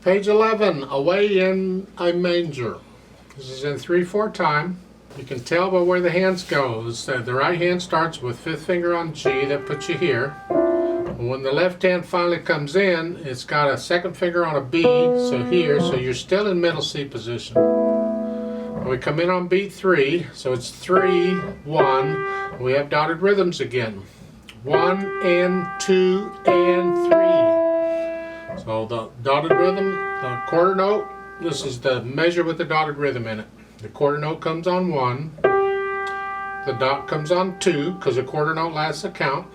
Page 11, Away in a Manger. This is in 3/4 time. You can tell by where the hands go. The right hand starts with 5th finger on G, that puts you here. And when the left hand finally comes in, it's got a 2nd finger on a B, so here, so you're still in middle C position. And we come in on beat 3, so it's 3, 1. We have dotted rhythms again. 1 and 2 and 3. So the dotted rhythm, the quarter note, this is the measure with the dotted rhythm in it. The quarter note comes on 1, the dot comes on 2, because the quarter note lasts a count,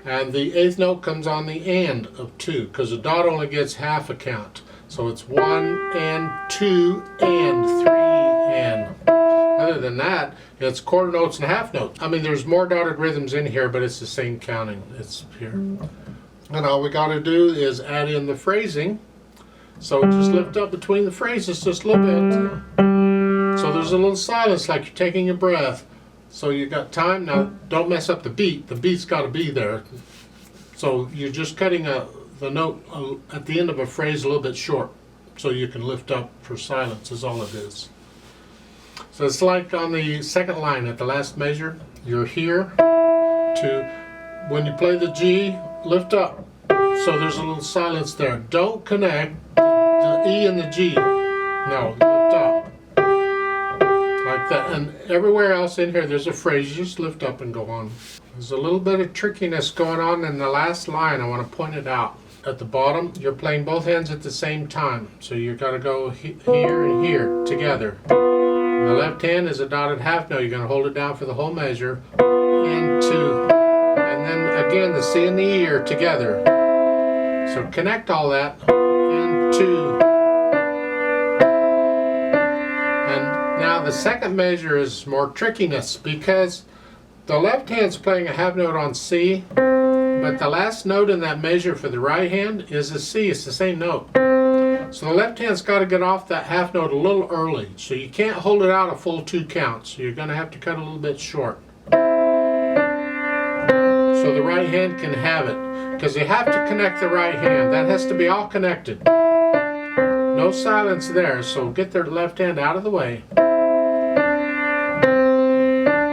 and the 8th note comes on the and of 2, because the dot only gets half a count. So it's 1 and 2 and 3 and. Other than that, it's quarter notes and half notes. I mean, there's more dotted rhythms in here, but it's the same counting. It's here. And all we got to do is add in the phrasing. So just lift up between the phrases just a little bit. So there's a little silence, like you're taking a breath. So you got time. Now, don't mess up the beat. The beat's got to be there. So you're just cutting the note at the end of a phrase a little bit short, so you can lift up for silence is all it is. So it's like on the 2nd line at the last measure, you're here to, when you play the G, lift up. So there's a little silence there. Don't connect the E and the G. No, lift up. Like that. And everywhere else in here there's a phrase, you just lift up and go on. There's a little bit of trickiness going on in the last line. I want to point it out. At the bottom, you're playing both hands at the same time. So you've got to go here and here together. The left hand is a dotted half note. You're going to hold it down for the whole measure. And 2. And then again, the C and the E are together. So connect all that. And 2. And now the 2nd measure is more trickiness, because the left hand's playing a half note on C, but the last note in that measure for the right hand is a C. It's the same note. So the left hand's got to get off that half note a little early. So you can't hold it out a full 2 counts. So you're going to have to cut a little bit short. So the right hand can have it. Because you have to connect the right hand. That has to be all connected. No silence there. So get their left hand out of the way.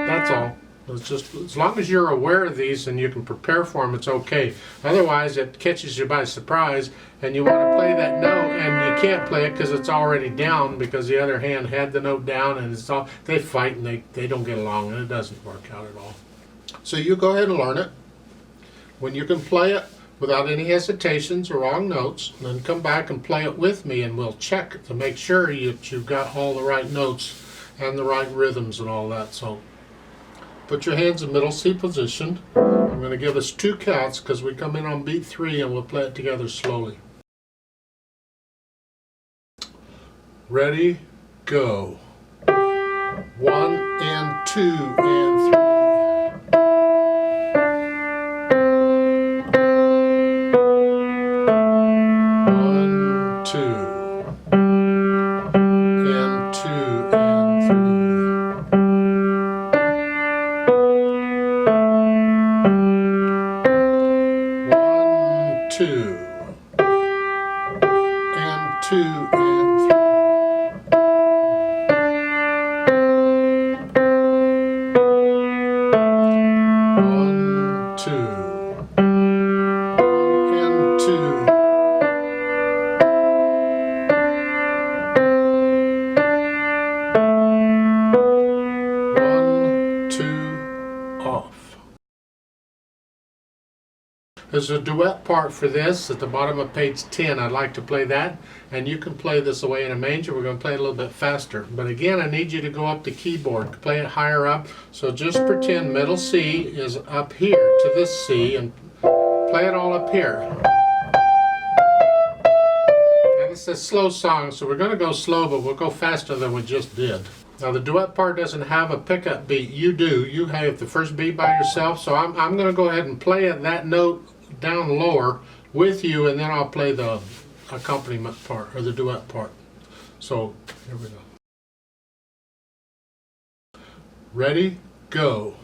That's all. It's just, as long as you're aware of these and you can prepare for them, it's okay. Otherwise, it catches you by surprise, and you want to play that note, and you can't play it because it's already down, because the other hand had the note down, and it's all, they fight and they don't get along, and it doesn't work out at all. So you go ahead and learn it. When you can play it without any hesitations or wrong notes, then come back and play it with me, and we'll check to make sure you've got all the right notes and the right rhythms and all that. So put your hands in middle C position. I'm going to give us 2 counts because we come in on beat 3 and we'll play it together slowly. Ready, go. 1 and 2 and 3. 1, 2. And 2 and 3. 2 and 2 and 3. 1, 2 and 2. 1, 2, off. There's a duet part for this at the bottom of page 10. I'd like to play that, and you can play this Away in a Manger. We're going to play it a little bit faster. But again, I need you to go up the keyboard, play it higher up. So just pretend middle C is up here to this C, and play it all up here. And it's a slow song, so we're going to go slow, but we'll go faster than we just did. Now the duet part doesn't have a pickup beat. You do. You have the first beat by yourself, so I'm going to go ahead and play that note down lower with you, and then I'll play the accompaniment part, or the duet part. So here we go. Ready, go.